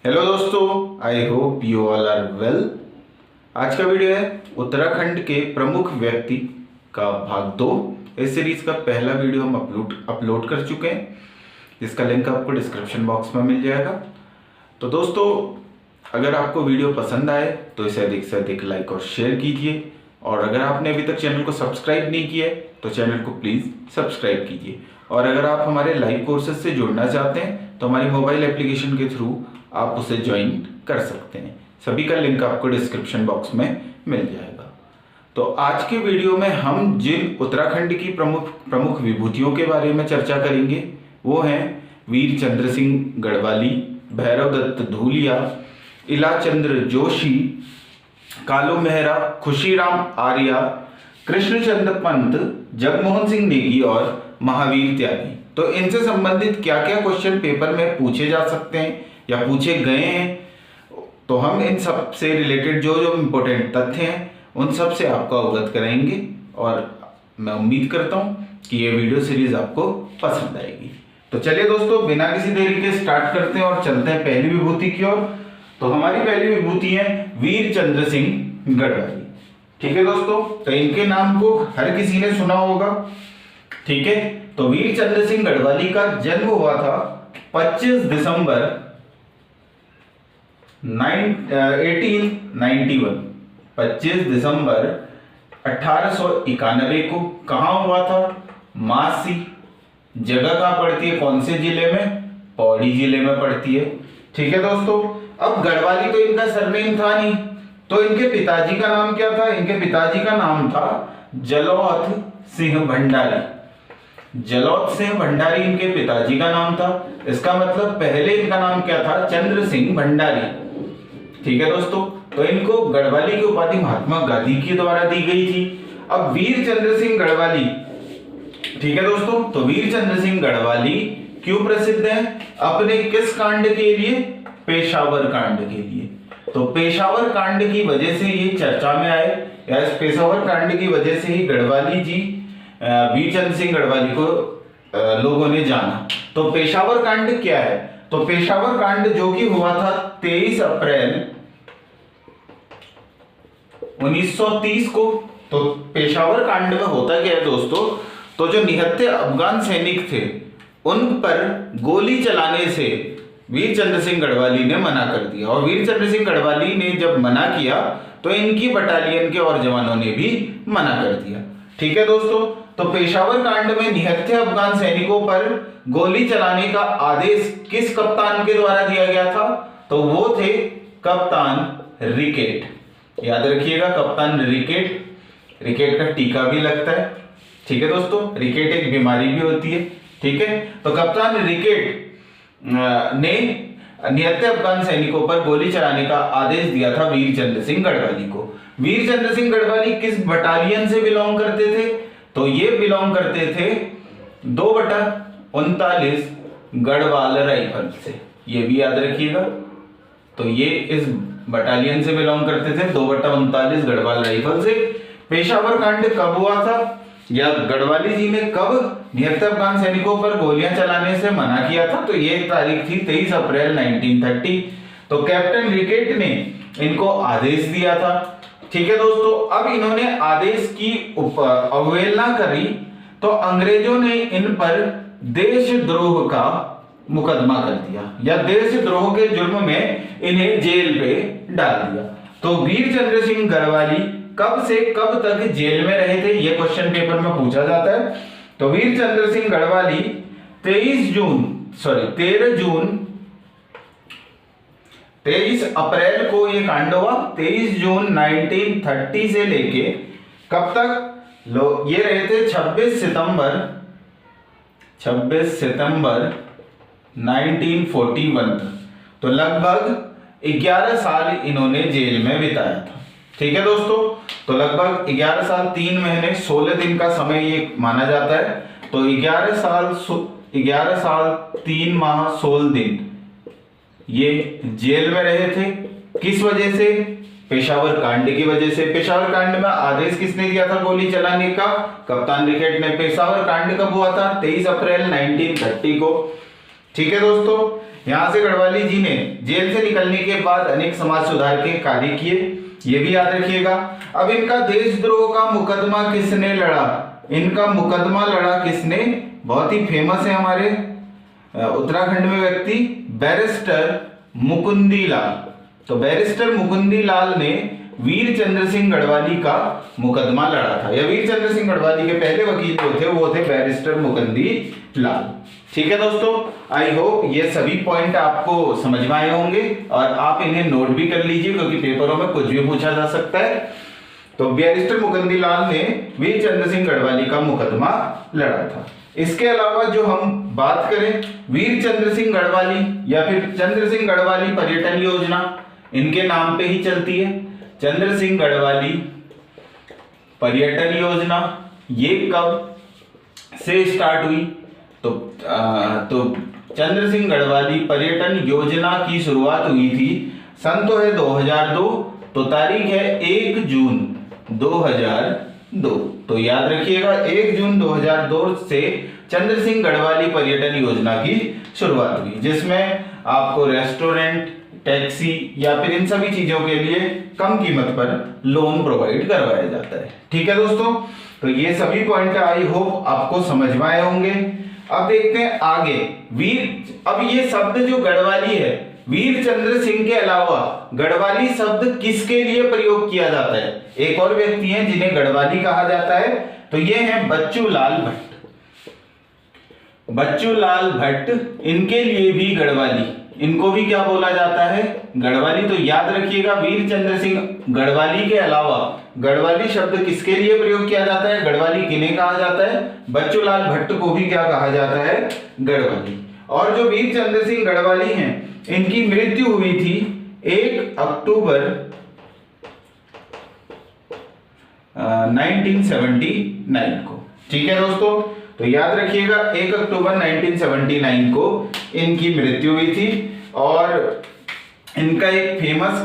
Hello दोस्तों, I hope you all are well. आज का वीडियो है उत्तराखंड के प्रमुख व्यक्ति का भाग 2। इस सीरीज का पहला वीडियो हम अपलोड कर चुके हैं, जिसका लिंक आपको डिस्क्रिप्शन बॉक्स में मिल जाएगा। तो दोस्तों, अगर आपको वीडियो पसंद आए तो इसे अधिक से अधिक लाइक और शेयर कीजिए, और अगर आपने अभी तक चैनल को सब्सक्राइब नहीं किया है तो चैनल को प्लीज़ सब्सक्राइब कीजिए। और अगर आप हमारे लाइव कोर्सेज से जुड़ना चाहते हैं तो हमारी मोबाइल एप्लीकेशन के थ्रू आप उसे ज्वाइन कर सकते हैं। सभी का लिंक आपको डिस्क्रिप्शन बॉक्स में मिल जाएगा। तो आज के वीडियो में हम जिन उत्तराखंड की प्रमुख विभूतियों के बारे में चर्चा करेंगे वो हैं वीर चंद्र सिंह गढ़वाली, भैरव दत्त धूलिया, इलाचंद्र जोशी, कालू मेहरा, खुशीराम आर्या, कृष्णचंद्र पंत, जगमोहन सिंह नेगी और महावीर त्यागी। तो इनसे संबंधित क्या क्या क्वेश्चन पेपर में पूछे जा सकते हैं या पूछे गए हैं, तो हम इन सब से रिलेटेड जो जो इम्पोर्टेंट तथ्य हैं उन सब से आपको अवगत कराएंगे। और मैं उम्मीद करता हूँ कि ये वीडियो सीरीज आपको पसंद आएगी। तो चलिए दोस्तों, बिना किसी देरी के स्टार्ट करते हैं और चलते हैं पहली विभूति की ओर। तो हमारी पहली विभूति है वीर चंद्र सिंह गढ़वाली। ठीक है दोस्तों, तो इनके नाम को हर किसी ने सुना होगा। ठीक है, तो वीर चंद्र सिंह गढ़वाली का जन्म हुआ था 25 दिसंबर 1891, 25 दिसंबर 1891 को। कहां हुआ था? मासी। जगह कहां पड़ती है, कौन से जिले में? पौड़ी जिले में पड़ती है। ठीक है दोस्तों, अब गढ़वाली तो इनका सरनेम था नहीं, तो इनके पिताजी का नाम क्या था? इनके पिताजी का नाम था जलौथ सिंह भंडारी। जलौथ सिंह भंडारी इनके पिताजी का नाम था। इसका मतलब पहले इनका नाम क्या था? चंद्र सिंह भंडारी। ठीक है दोस्तों, तो इनको गढ़वाली की उपाधि महात्मा गांधी के द्वारा दी गई थी। अब वीर चंद्र सिंह गढ़वाली, ठीक है दोस्तों, तो वीर चंद्र सिंह गढ़वाली क्यों प्रसिद्ध है? अपने किस कांड के लिए? पेशावर कांड के लिए। तो पेशावर कांड की वजह से ये चर्चा में आए, या इस पेशावर कांड की वजह से ही गढ़वाली जी, वीर चंद्र सिंह गढ़वाली को लोगों ने जाना। तो पेशावर कांड क्या है? तो पेशावर कांड जो कि हुआ था 23 अप्रैल 1930 को। तो पेशावर कांड में होता क्या है दोस्तों, तो जो निहत्थे अफगान सैनिक थे उन पर गोली चलाने से वीर चंद्र सिंह गढ़वाली ने मना कर दिया। और वीर चंद्र सिंह गढ़वाली ने जब मना किया तो इनकी बटालियन के और जवानों ने भी मना कर दिया। ठीक है दोस्तों, तो पेशावर कांड में निहत्थे अफगान सैनिकों पर गोली चलाने का आदेश किस कप्तान के द्वारा दिया गया था? तो वो थे कप्तान रिकेट। याद रखिएगा, कप्तान रिकेट। रिकेट का टीका भी लगता है। ठीक है दोस्तों, रिकेट एक बीमारी भी होती है। ठीक है, तो कप्तान रिकेट ने निहत्थे अफगान सैनिकों पर गोली चलाने का आदेश दिया था वीर चंद्र सिंह गढ़वाली को। वीर चंद्र सिंह गढ़वाली किस बटालियन से बिलोंग करते थे? तो ये बिलोंग करते थे 2/39 गढ़वाल राइफल से। ये भी याद रखिएगा, तो ये इस बटालियन से बिलोंग करते थे 2/39 गढ़वाल राइफल से। पेशावर कांड कब हुआ था, या गढ़वाली जी ने कब निहत्थे अफगान सैनिकों पर गोलियां चलाने से मना किया था? तो ये तारीख थी 23 अप्रैल 1930। तो कैप्टन रिकेट ने इनको आदेश दिया था। ठीक है दोस्तों, अब इन्होंने आदेश की अवहेलना करी तो अंग्रेजों ने इन पर देशद्रोह का मुकदमा कर दिया, या देशद्रोह के जुर्म में इन्हें जेल पे डाल दिया। तो वीर चंद्र सिंह गढ़वाली कब से कब तक जेल में रहे थे, यह क्वेश्चन पेपर में पूछा जाता है। तो वीर चंद्र सिंह गढ़वाली 23 अप्रैल को ये कांड हुआ। 23 जून 1930 से लेके कब तक ये रहे थे? 26 सितंबर 1941 तक। तो लगभग 11 साल इन्होंने जेल में बिताया था। ठीक है दोस्तों, तो लगभग 11 साल 3 महीने 16 दिन का समय ये माना जाता है। तो 11 साल 3 माह 16 दिन ये जेल में रहे थे। किस वजह से? पेशावर कांड की वजह से। पेशावर कांड में आदेश किसने दिया था गोली चलाने का? कप्तान रिकेट ने। पेशावर कांड कब हुआ था? 23 अप्रैल 1930 को। ठीक है दोस्तों, यहाँ से गढ़वाली जी ने जेल से निकलने के बाद अनेक समाज सुधार के कार्य किए, ये भी याद रखिएगा। अब इनका देशद्रोह का मुकदमा किसने लड़ा? इनका मुकदमा लड़ा किसने? बहुत ही फेमस है हमारे उत्तराखंड में व्यक्ति, बैरिस्टर मुकुंदी लाल। तो बैरिस्टर मुकुंदी लाल ने वीर चंद्र सिंह गढ़वाली का मुकदमा लड़ा था। या वीर चंद्र सिंह गढ़वाली के पहले वकील जो थे वो थे बैरिस्टर मुकुंदी लाल। ठीक है दोस्तों, आई होप ये सभी पॉइंट आपको समझ में आए होंगे और आप इन्हें नोट भी कर लीजिए, क्योंकि पेपरों में कुछ भी पूछा जा सकता है। तो बैरिस्टर मुकुंदी लाल ने वीर चंद्र सिंह गढ़वाली का मुकदमा लड़ा था। इसके अलावा जो हम बात करें, वीर चंद्र सिंह गढ़वाली या फिर चंद्र सिंह गढ़वाली पर्यटन योजना इनके नाम पे ही चलती है। चंद्र सिंह गढ़वाली पर्यटन योजना ये कब से स्टार्ट हुई? तो चंद्र सिंह गढ़वाली पर्यटन योजना की शुरुआत हुई थी सन तो है 2002, तो तारीख है 1 जून 2002। तो याद रखिएगा 1 जून 2002 से चंद्र सिंह गढ़वाली पर्यटन योजना की शुरुआत हुई, जिसमें आपको रेस्टोरेंट, टैक्सी या फिर इन सभी चीजों के लिए कम कीमत पर लोन प्रोवाइड करवाया जाता है। ठीक है दोस्तों, तो ये सभी पॉइंट आई होप आपको समझ में आए होंगे। अब देखते हैं आगे वीर। अब ये शब्द जो गढ़वाली है, वीर चंद्र सिंह के अलावा गढ़वाली शब्द किसके लिए प्रयोग किया जाता है? एक और व्यक्ति हैं जिन्हें गढ़वाली कहा जाता है, तो ये हैं बच्चू लाल भट्ट। बच्चू लाल भट्ट, इनके लिए भी गढ़वाली, इनको भी क्या बोला जाता है? गढ़वाली। तो याद रखिएगा वीर चंद्र सिंह गढ़वाली के अलावा गढ़वाली शब्द किसके लिए प्रयोग किया जाता है? गढ़वाली किन्हें कहा जाता है? बच्चू लाल भट्ट को भी क्या कहा जाता है? गढ़वाली। और जो वीर चंद्र सिंह गढ़वाली हैं, इनकी मृत्यु हुई थी 1 अक्टूबर 1979 को। ठीक है दोस्तों, तो याद रखिएगा 1 अक्टूबर 1979 को इनकी मृत्यु हुई थी। और इनका एक फेमस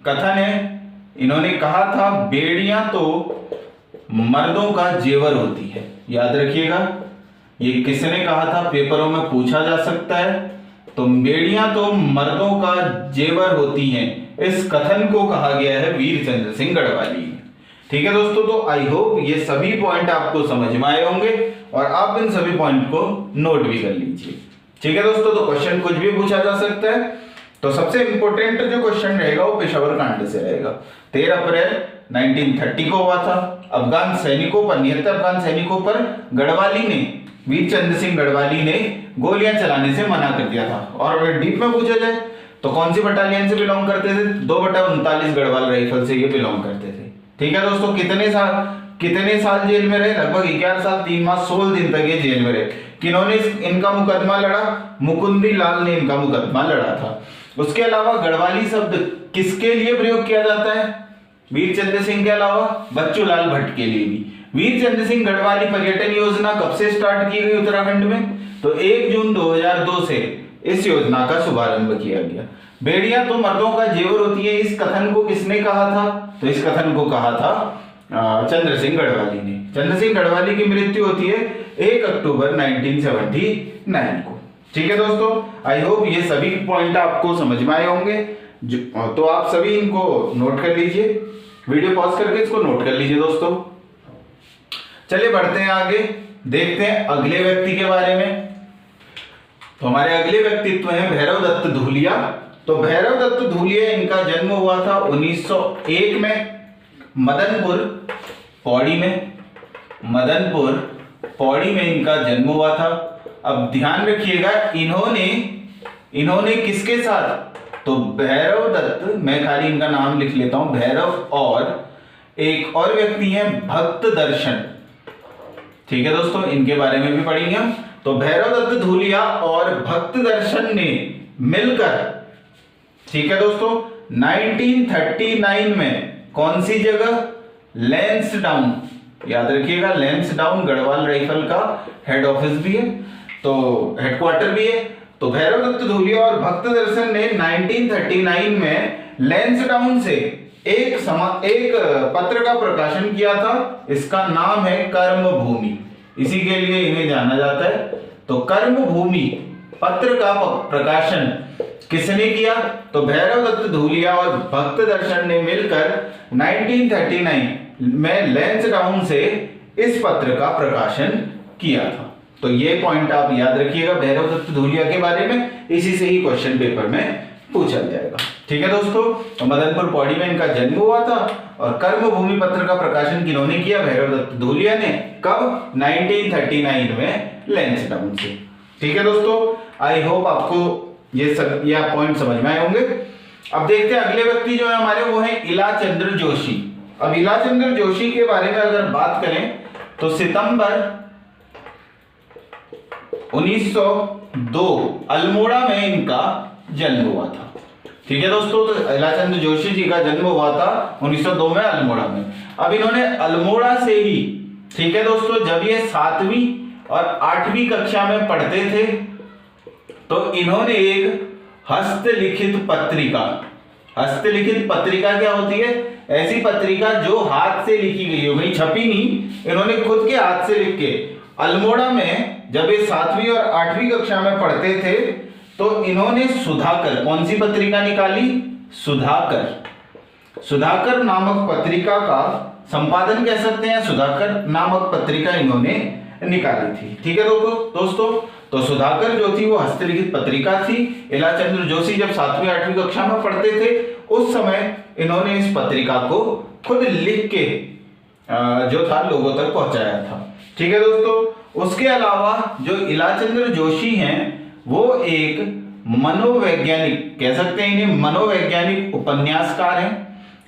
कथन है, इन्होंने कहा था बेड़ियां तो मर्दों का जेवर होती है। याद रखिएगा, ये किसने कहा था? पेपरों में पूछा जा सकता है। तो बेड़ियां तो मर्दों का जेवर होती हैं, इस कथन को कहा गया है वीर चंद्र सिंह गढ़वाली में। ठीक है दोस्तों, तो आई होप ये सभी पॉइंट आपको समझ में आए होंगे और आप इन सभी पॉइंट को नोट भी कर लीजिए। ठीक है दोस्तों, तो क्वेश्चन कुछ भी पूछा जा सकता है। तो सबसे इंपॉर्टेंट जो क्वेश्चन रहेगा वो पेशावर कांड से रहेगा। 13 अप्रैल 1930 को हुआ था। अफगान सैनिकों पर, निहत्तर अफगान सैनिकों पर गढ़वाली ने, वीर चंद्र सिंह गढ़वाली ने गोलियां चलाने से मना कर दिया था। और अगर डीप में पूछा जाए तो कौन सी बटालियन से बिलोंग करते थे? 2/39 गढ़वाल राइफल से ये बिलोंग करते थे। ठीक है दोस्तों, कितने साल जेल में रहे? लगभग 11 साल 3 माह 16 दिन तक ये जेल में रहे। किन्होंने इनका मुकदमा लड़ा? मुकुंदी लाल ने इनका मुकदमा लड़ा था। उसके अलावा गढ़वाली शब्द किसके लिए प्रयोग किया जाता है? वीर चंद्र सिंह के अलावा बच्चू लाल भट्ट के लिए भी। वीर चंद्र सिंह गढ़वाली पर्यटन योजना कब से स्टार्ट की गई उत्तराखंड में? तो 1 जून 2002 से इस योजना का शुभारंभ किया गया। बेड़ियां तो मर्दों का जेवर होती है, इस कथन को किसने कहा था? तो इस कथन को कहा था चंद्र सिंह गढ़वाली ने। चंद्र सिंह गढ़वाली की मृत्यु होती है 1 अक्टूबर 1979 को। ठीक है दोस्तों, आई होप ये सभी पॉइंट आपको समझ में आए होंगे। तो आप सभी इनको नोट कर लीजिए, वीडियो पॉज करके इसको नोट कर लीजिए दोस्तों। चलिए बढ़ते हैं आगे, देखते हैं अगले व्यक्ति के बारे में। तो हमारे अगले व्यक्तित्व हैं भैरव दत्त धूलिया। तो भैरव दत्त धूलिया, इनका जन्म हुआ था 1901 में मदनपुर पौड़ी में। मदनपुर पौड़ी में इनका जन्म हुआ था। अब ध्यान रखिएगा, इन्होंने किसके साथ? तो भैरव दत्त, मैं खाली इनका नाम लिख लेता हूं, भैरव और एक और व्यक्ति हैं भक्त दर्शन। ठीक है दोस्तों, इनके बारे में भी पढ़ेंगे हम। तो भैरव दत्त धूलिया और भक्त दर्शन ने मिलकर, ठीक है दोस्तों, 1939 में कौन सी जगह? लैंसडाउन। याद रखिएगा, लैंसडाउन गढ़वाल राइफल का हेड ऑफिस भी है, तो हेडक्वार्टर भी है। तो भैरव दत्त धूलिया और भक्त दर्शन ने 1939 में लैंसडाउन से एक पत्र का प्रकाशन किया था। इसका नाम है कर्म भूमि, इसी के लिए इन्हें जाना जाता है। तो कर्म भूमि पत्र का प्रकाशन किसने किया? तो भैरव दत्त धूलिया और भक्त दर्शन ने मिलकर 1939 में लैंसडाउन से इस पत्र का प्रकाशन किया था। तो ये पॉइंट आप याद रखिएगा भैरव दत्त धूलिया के बारे में, इसी से ही क्वेश्चन पेपर में पूछा जाएगा। ठीक है दोस्तों, तो मदनपुर पौड़ी में इनका जन्म हुआ था और कर्म भूमि पत्र का प्रकाशन किन्होंने किया? भैरव दत्त धूलिया ने। कब? 1939 में लैंसडाउन से। ठीक है दोस्तों, आई होप आपको ये पॉइंट समझ में आए होंगे। अब देखते हैं अगले व्यक्ति जो है हमारे, वो है इलाचंद्र जोशी। अब इलाचंद्र जोशी के बारे में अगर बात करें तो सितंबर 1902 अल्मोड़ा में इनका जन्म हुआ था। ठीक है दोस्तों, तो इलाचंद्र जोशी जी का जन्म हुआ था 1902 में अल्मोड़ा में। अब इन्होंने अल्मोड़ा से ही, ठीक है दोस्तों, जब ये 7वीं और 8वीं कक्षा में पढ़ते थे तो इन्होंने एक हस्तलिखित पत्रिका क्या होती है? ऐसी पत्रिका जो हाथ से लिखी गई हो, भाई छपी नहीं, इन्होंने खुद के हाथ से लिख के अल्मोड़ा में जब ये 7वीं और 8वीं कक्षा में पढ़ते थे तो इन्होंने सुधाकर, कौन सी पत्रिका निकाली? सुधाकर नामक पत्रिका का संपादन कह सकते हैं, सुधाकर नामक पत्रिका इन्होंने निकाली थी। ठीक है दोस्तों, तो सुधाकर जो थी वो हस्तलिखित पत्रिका थी। इलाचंद्र जोशी जब 7वीं 8वीं कक्षा में पढ़ते थे उस समय इन्होंने इस पत्रिका को खुद लिख के जो था लोगों तक पहुंचाया था। ठीक है दोस्तों, उसके अलावा जो इलाचंद्र जोशी हैं वो एक मनोवैज्ञानिक, कह सकते हैं इन्हें मनोवैज्ञानिक उपन्यासकार हैं।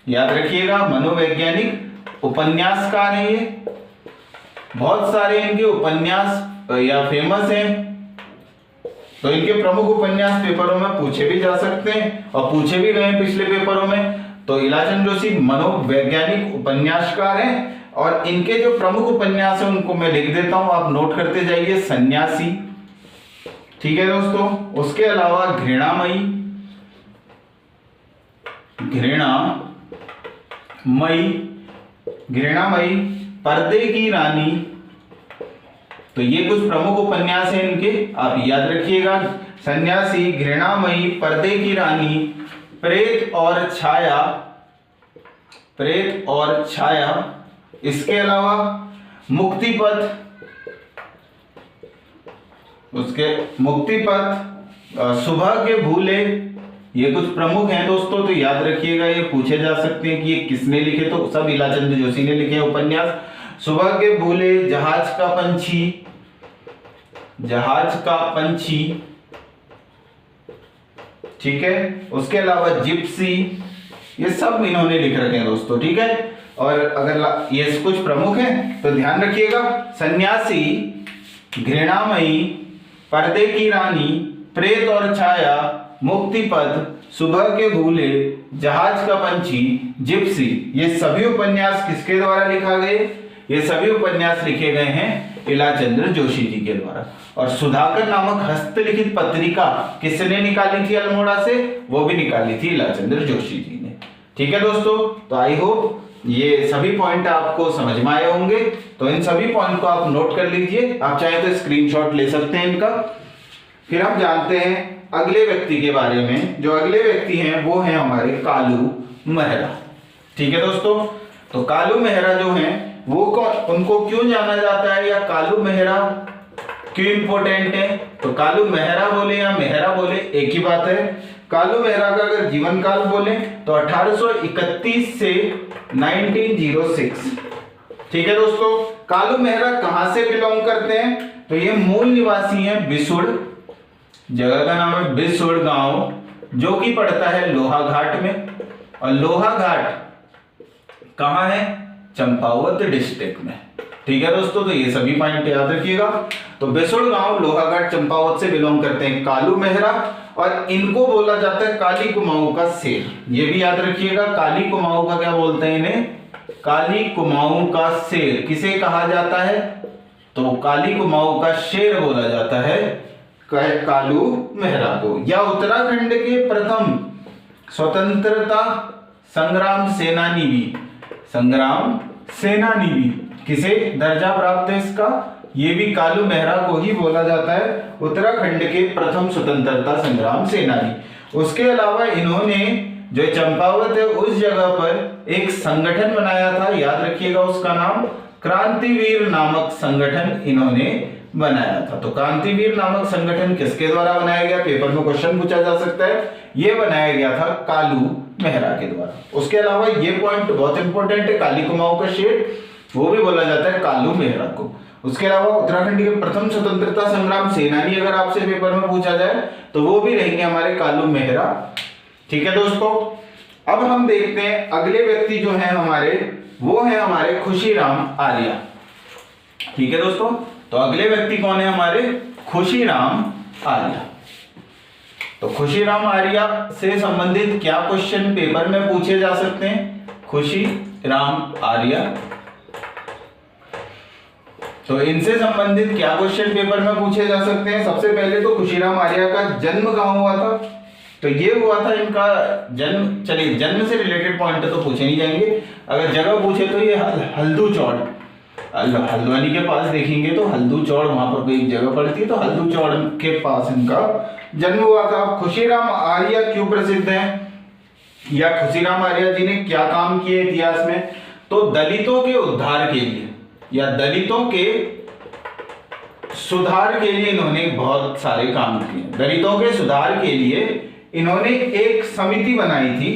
याद रखिएगा, मनोवैज्ञानिक उपन्यासकार हैं ये। बहुत सारे इनके उपन्यास या फेमस हैं, तो इनके प्रमुख उपन्यास पेपरों में पूछे भी जा सकते हैं और पूछे भी गए पिछले पेपरों में। तो इलाचंद्र जोशी मनोवैज्ञानिक उपन्यासकार हैं और इनके जो प्रमुख उपन्यास हैं उनको मैं लिख देता हूं, आप नोट करते जाइए। सन्यासी, ठीक है दोस्तों, उसके अलावा घृणामयी, पर्दे की रानी, तो ये कुछ प्रमुख उपन्यास हैं इनके, आप याद रखिएगा। सन्यासी, घृणामयी, पर्दे की रानी, प्रेत और छाया, इसके अलावा मुक्तिपथ, सुबह के भूले, ये कुछ प्रमुख हैं दोस्तों, तो याद रखिएगा। ये पूछे जा सकते हैं कि ये किसने लिखे, तो सब इलाचंद्र जोशी ने लिखे उपन्यास। सुबह के भूले, जहाज का पंछी, ठीक है। उसके अलावा जिप्सी, ये सब इन्होंने लिख रखे हैं दोस्तों, ठीक है। और अगर ये कुछ प्रमुख हैं तो ध्यान रखिएगा। सन्यासी, घृणामयी, पर्दे की रानी, प्रेत और छाया, मुक्तिपथ, सुबह के भूले, जहाज का पंछी, जिप्सी, ये सभी उपन्यास किसके द्वारा लिखा गए? ये सभी उपन्यास लिखे गए हैं इलाचंद्र जोशी जी के द्वारा। और सुधाकर नामक हस्तलिखित पत्रिका किसने निकाली थी अल्मोड़ा से? वो भी निकाली थी इलाचंद्र जोशी जी ने। ठीक है दोस्तों, तो आई होप ये सभी पॉइंट आपको समझ में आए होंगे। तो इन सभी पॉइंट को आप नोट कर लीजिए, आप चाहे तो स्क्रीनशॉट ले सकते हैं इनका। फिर हम जानते हैं अगले व्यक्ति के बारे में। जो अगले व्यक्ति हैं वो हैं हमारे कालू मेहरा। ठीक है दोस्तों, तो कालू मेहरा जो हैं वो उनको क्यों जाना जाता है, या कालू मेहरा क्यों इंपॉर्टेंट है? तो कालू मेहरा बोले या मेहरा बोले एक ही बात है। कालू मेहरा का अगर जीवन काल बोले तो 1831 से 1906। ठीक है दोस्तों, कालू मेहरा कहां से बिलोंग करते हैं? तो ये मूल निवासी हैं बिसुड़, जगह का नाम है बिसुड़ गांव, जो कि पड़ता है लोहाघाट में। और लोहाघाट कहां है? चंपावत डिस्ट्रिक्ट में। ठीक है दोस्तों, तो ये सभी पॉइंट याद रखिएगा। तो बिसुड़ गांव, लोहाघाट, चंपावत से बिलोंग करते हैं कालू मेहरा, और इनको बोला जाता है काली कुमाऊं का शेर। ये भी याद रखिएगा, काली कुमाऊं का क्या बोलते हैं इन्हें? काली कुमाऊं का शेर। किसे कहा जाता है? तो काली कुमाऊं का शेर बोला जाता है कालू मेहरा को। या उत्तराखंड के प्रथम स्वतंत्रता संग्राम सेनानी भी, किसे दर्जा प्राप्त है इसका? ये भी कालू मेहरा को ही बोला जाता है, उत्तराखंड के प्रथम स्वतंत्रता संग्राम सेनानी। उसके अलावा इन्होंने जो चंपावत है उस जगह पर एक संगठन बनाया था, याद रखिएगा उसका नाम क्रांतिवीर नामक संगठन इन्होंने बनाया था। तो क्रांतिवीर नामक संगठन किसके द्वारा बनाया गया, पेपर में क्वेश्चन पूछा जा सकता है, ये बनाया गया था कालू मेहरा के द्वारा। उसके अलावा ये पॉइंट बहुत इंपॉर्टेंट है, काली कुमाऊं का शेर वो भी बोला जाता है कालू मेहरा को। उसके अलावा उत्तराखंड के प्रथम स्वतंत्रता संग्राम सेनानी अगर आपसे पेपर में पूछा जाए तो वो भी रहेंगे हमारे कालू मेहरा। ठीक है दोस्तों, अब हम देखते हैं अगले व्यक्ति जो है हमारे, वो है हमारे खुशीराम आर्या। ठीक है दोस्तों, तो अगले व्यक्ति कौन है हमारे, खुशीराम आर्या। तो खुशीराम आर्या से संबंधित क्या क्वेश्चन पेपर में पूछे जा सकते हैं, खुशीराम आर्या, तो इनसे संबंधित क्या क्वेश्चन पेपर में पूछे जा सकते हैं। सबसे पहले तो खुशीराम आर्या का जन्म कहाँ हुआ था, तो ये हुआ था इनका जन्म, चलिए जन्म से रिलेटेड पॉइंट तो पूछे नहीं जाएंगे, अगर जगह पूछे तो ये हल्दू चौड़, हल्द्वानी के पास देखेंगे तो हल्दू चौड़ वहां पर कोई जगह पड़ती है, तो हल्दू चौड़ के पास इनका जन्म हुआ था। खुशीराम आर्या क्यों प्रसिद्ध है, या खुशीराम आर्या जी ने क्या काम किए इतिहास में, तो दलितों के उद्धार के लिए या दलितों के सुधार के लिए इन्होंने बहुत सारे काम किए। दलितों के सुधार के लिए इन्होंने एक समिति बनाई थी,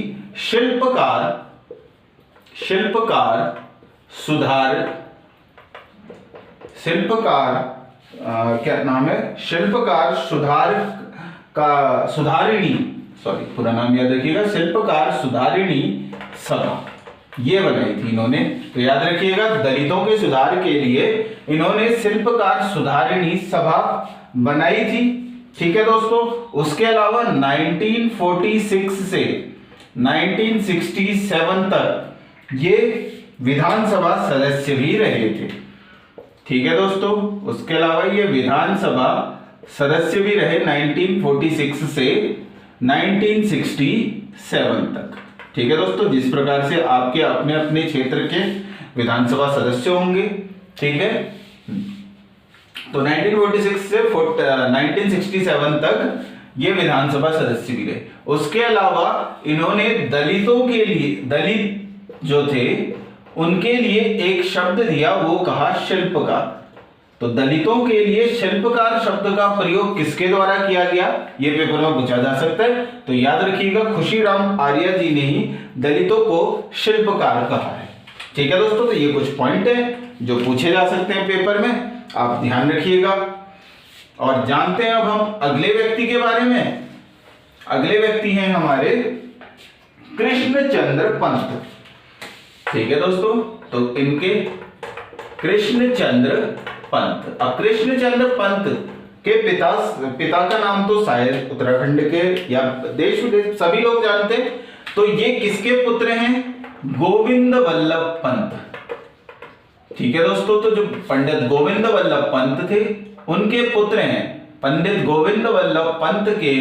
क्या नाम है, शिल्पकार सुधार का सुधारिणी, सॉरी पूरा नाम याद रखिएगा, शिल्पकार सुधारिणी सभा ये बनाई थी इन्होंने। तो याद रखिएगा दलितों के सुधार के लिए इन्होंने शिल्पकार सुधारिणी सभा बनाई थी। ठीक है दोस्तों, उसके अलावा 1946 से 1967 तक ये विधानसभा सदस्य भी रहे थे। ठीक है दोस्तों, उसके अलावा ये विधानसभा सदस्य भी रहे 1946 से 1967 तक। ठीक है दोस्तों, जिस प्रकार से आपके अपने अपने क्षेत्र के विधानसभा सदस्य होंगे। ठीक है, तो 1946 से 1967 तक ये विधानसभा सदस्य भी रहे। उसके अलावा इन्होंने दलितों के लिए, दलित जो थे उनके लिए एक शब्द दिया, वो कहा शिल्पकार। तो दलितों के लिए शिल्पकार शब्द का प्रयोग किसके द्वारा किया गया, ये पेपर में पूछा जा सकता है। तो याद रखिएगा खुशीराम आर्या जी ने ही दलितों को शिल्पकार कहा है। ठीक है दोस्तों, तो ये कुछ पॉइंट है जो पूछे जा सकते हैं पेपर में, आप ध्यान रखिएगा। और जानते हैं अब हम अगले व्यक्ति के बारे में। अगले व्यक्ति हैं हमारे कृष्णचंद्र पंत। ठीक है दोस्तों, तो इनके कृष्णचंद्र पंत। अब कृष्णचंद्र पंत के पिता का नाम तो शायद उत्तराखंड के या देश विदेश सभी लोग जानते हैं। तो ये किसके पुत्र हैं, गोविंद वल्लभ पंत। ठीक है दोस्तों, तो जो पंडित गोविंद वल्लभ पंत थे उनके पुत्र हैं, पंडित गोविंद वल्लभ पंत के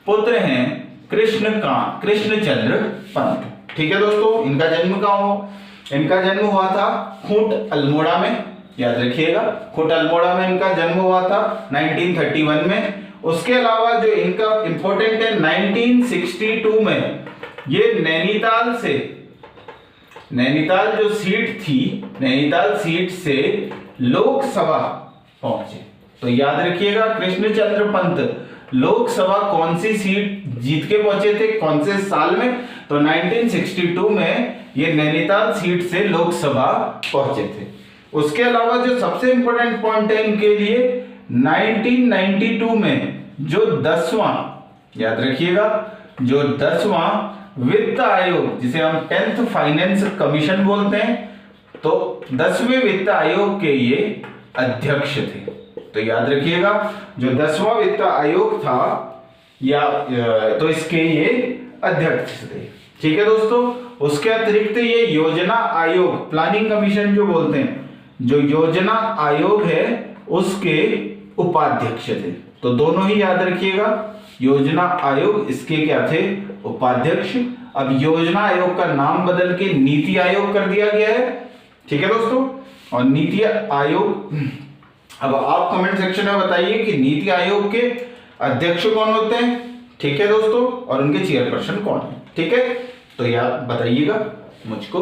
पुत्र हैं कृष्णचंद्र पंत। ठीक है दोस्तों, इनका जन्म कहाँ हुआ, इनका जन्म हुआ था खूंट अल्मोड़ा में, याद रखिएगा खूंट अल्मोड़ा में इनका जन्म हुआ था 1931 में। उसके अलावा जो इनका इंपॉर्टेंट है 1962 में ये नैनीताल जो सीट थी, नैनीताल सीट से लोकसभा पहुंचे। तो याद रखिएगा कृष्णचंद्र पंत लोकसभा कौन सी सीट जीत के पहुंचे थे, कौन से साल में, तो 1962 में ये नैनीताल सीट से लोकसभा पहुंचे थे। उसके अलावा जो सबसे इंपॉर्टेंट पॉइंट है इनके लिए 1992 में जो 10वां, याद रखिएगा जो 10वां वित्त आयोग, जिसे हम 10th फाइनेंस कमीशन बोलते हैं, तो 10वें वित्त आयोग के ये अध्यक्ष थे। तो याद रखिएगा जो 10वां वित्त आयोग था या तो इसके ये अध्यक्ष थे। ठीक है दोस्तों, उसके अतिरिक्त ये योजना आयोग, प्लानिंग कमीशन जो बोलते हैं, जो योजना आयोग है उसके उपाध्यक्ष थे। तो दोनों ही याद रखिएगा, योजना आयोग इसके क्या थे, उपाध्यक्ष। अब योजना आयोग का नाम बदल के नीति आयोग कर दिया गया है। ठीक है दोस्तों, और नीति आयोग अब आप कमेंट सेक्शन में बताइए कि नीति आयोग के अध्यक्ष कौन होते हैं, ठीक है दोस्तों, और उनके चेयरपर्सन कौन है, ठीक है। तो यह बताइएगा मुझको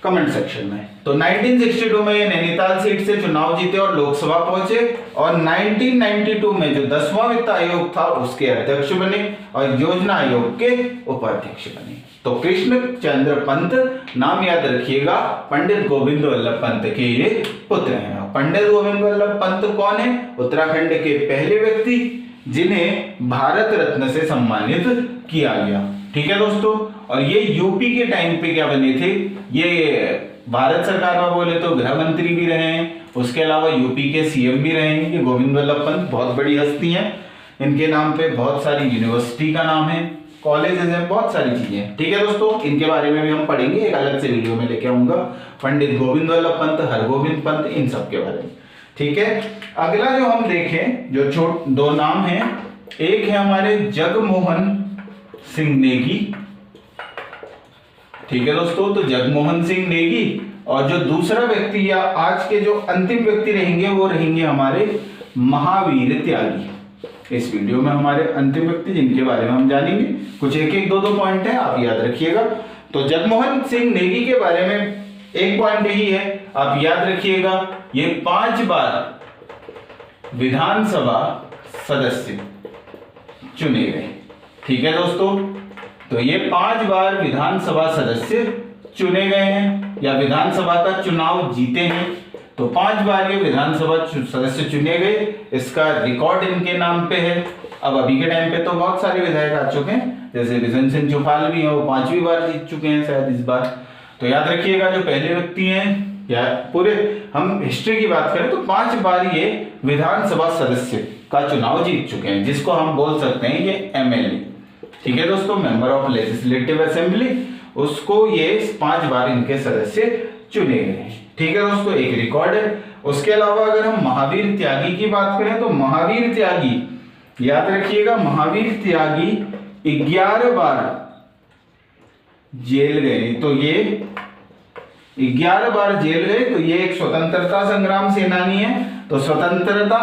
कमेंट सेक्शन में। तो 1962 में ये नैनीताल सीट से चुनाव जीते और लोकसभा पहुंचे, और 1992 में जो 10वां वित्त आयोग था उसके अध्यक्ष बने और योजना आयोग के उपाध्यक्ष बने। तो कृष्ण चंद्र पंत, नाम याद रखिएगा, पंडित गोविंद वल्लभ पंत के ये पुत्र हैं। पंडित गोविंद वल्लभ पंत कौन है? उत्तराखंड के पहले व्यक्ति जिन्हें भारत रत्न से सम्मानित किया गया, ठीक है दोस्तों। और ये यूपी के टाइम पे क्या बने थे, ये भारत सरकार में बोले तो गृह मंत्री भी रहे हैं, उसके अलावा यूपी के सीएम भी रहे हैं। ये गोविंद वल्लभ पंत बहुत बड़ी हस्ती हैं, इनके नाम पे बहुत सारी यूनिवर्सिटी का नाम है, कॉलेजेस हैं, बहुत सारी चीजें, ठीक है दोस्तों। इनके बारे में भी हम पढ़ेंगे, एक अलग से वीडियो में लेके आऊंगा, पंडित गोविंद वल्लभ पंत, हरगोविंद पंत, इन सब के बारे में, ठीक है। अगला जो हम देखें, जो दो नाम हैं, एक है हमारे जगमोहन सिंह नेगी, ठीक है दोस्तों। तो जगमोहन सिंह नेगी, और जो दूसरा व्यक्ति या आज के जो अंतिम व्यक्ति रहेंगे वो रहेंगे हमारे महावीर त्यागी। इस वीडियो में हमारे अंतिम व्यक्ति जिनके बारे में हम जानेंगे, कुछ एक एक दो पॉइंट है, आप याद रखिएगा। तो जगमोहन सिंह नेगी के बारे में एक पॉइंट यही है, आप याद रखिएगा, ये 5 बार विधानसभा सदस्य चुने गए, ठीक है दोस्तों। तो ये 5 बार विधानसभा सदस्य चुने गए हैं या विधानसभा का चुनाव जीते हैं। तो 5 बार ये विधानसभा सदस्य चुने गए, इसका रिकॉर्ड इनके नाम पे है। अब अभी के टाइम पे तो बहुत सारे विधायक आ चुके हैं, जैसे बिशन सिंह चौपाल भी है, वो 5वीं बार जीत चुके हैं शायद इस बार। तो याद रखिएगा, जो पहले व्यक्ति हैं या पूरे हम हिस्ट्री की बात करें तो 5 बार ये विधानसभा सदस्य का चुनाव जीत चुके हैं, जिसको हम बोल सकते हैं ये एमएलए, ठीक है दोस्तों, मेंबर ऑफ लेजिस्लेटिव असेंबली। उसको ये 5 बार इनके सदस्य चुने गए हैं, ठीक है दोस्तों, एक रिकॉर्ड है। उसके अलावा अगर हम महावीर त्यागी की बात करें तो महावीर त्यागी, याद रखिएगा, महावीर त्यागी 11 बार जेल गए। तो ये 11 बार जेल गए। तो ये एक स्वतंत्रता संग्राम सेनानी है। तो स्वतंत्रता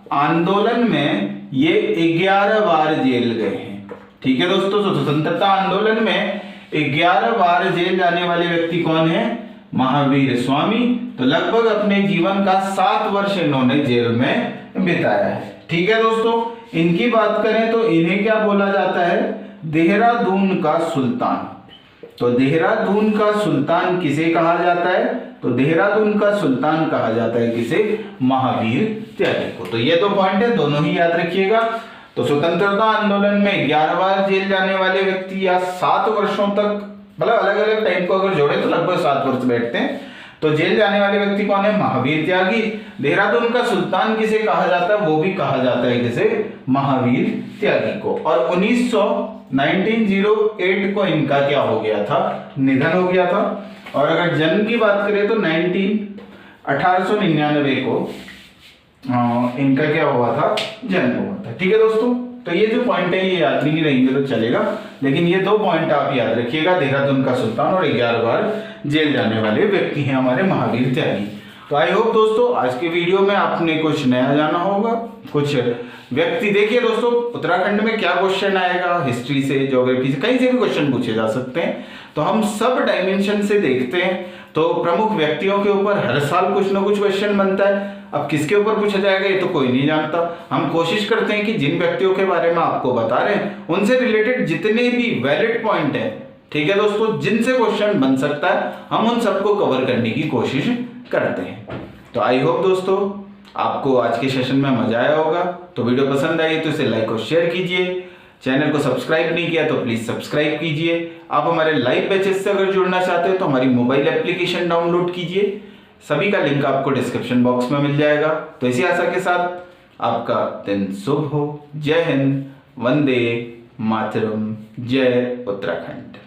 आंदोलन में ये 11 बार जेल गए हैं, ठीक है दोस्तों। तो स्वतंत्रता आंदोलन में 11 बार जेल जाने वाले व्यक्ति कौन है? महावीर स्वामी। तो लगभग अपने जीवन का 7 वर्ष इन्होंने जेल में बिताया है, ठीक है दोस्तों। इनकी बात करें तो इन्हें क्या बोला जाता है? देहरादून का सुल्तान। तो देहरादून का सुल्तान किसे कहा जाता है? तो देहरादून का सुल्तान कहा जाता है किसे? महावीर त्यागी को। तो ये 2 पॉइंट है, दोनों ही याद रखिएगा। तो स्वतंत्रता आंदोलन में 11 बार जेल जाने वाले व्यक्ति या 7 वर्षों तक, मतलब अलग अलग टाइम को अगर जोड़े तो लगभग 7 वर्ष बैठते हैं। तो जेल जाने वाले व्यक्ति कौन है? महावीर त्यागी। देहरादून का सुल्तान किसे कहा जाता है? वो भी कहा जाता है किसे? महावीर त्यागी को। और 1908 को इनका क्या हो गया था? निधन हो गया था। और अगर जन्म की बात करें तो 1899 को इनका क्या हुआ था? जन्म हुआ था, ठीक है दोस्तों। तो ये जो पॉइंट है ये याद नहीं रहेंगे तो चलेगा, लेकिन ये 2 पॉइंट आप याद रखिएगा, देहरादून का सुल्तान और 11 बार जेल जाने वाले व्यक्ति हैं हमारे महावीर त्यागी। तो आई होप दोस्तों आज के वीडियो में आपने कुछ नया जाना होगा, कुछ व्यक्ति। देखिए दोस्तों, उत्तराखंड में क्या क्वेश्चन आएगा, हिस्ट्री से, ज्योग्राफी से, कहीं से भी क्वेश्चन पूछे जा सकते हैं। तो हम सब डायमेंशन से देखते हैं। तो प्रमुख व्यक्तियों के ऊपर हर साल कुछ ना कुछ क्वेश्चन बनता है। अब किसके ऊपर पूछा जाएगा ये तो कोई नहीं जानता। हम कोशिश करते हैं कि जिन व्यक्तियों के बारे में आपको बता रहे हैं उनसे रिलेटेड जितने भी वैलिड पॉइंट है, ठीक है दोस्तों, जिनसे क्वेश्चन बन सकता है, हम उन सबको कवर करने की कोशिश करते हैं। तो आई होप दोस्तों आपको आज के सेशन में मजा आया होगा। तो वीडियो पसंद आई तो इसे लाइक और शेयर कीजिए। चैनल को सब्सक्राइब नहीं किया तो प्लीज सब्सक्राइब कीजिए। आप हमारे लाइव बैचेस से अगर जुड़ना चाहते हो तो हमारी मोबाइल एप्लीकेशन डाउनलोड कीजिए। सभी का लिंक आपको डिस्क्रिप्शन बॉक्स में मिल जाएगा। तो इसी आशा के साथ आपका दिन शुभ हो। जय हिंद, वंदे मातरम, जय उत्तराखंड।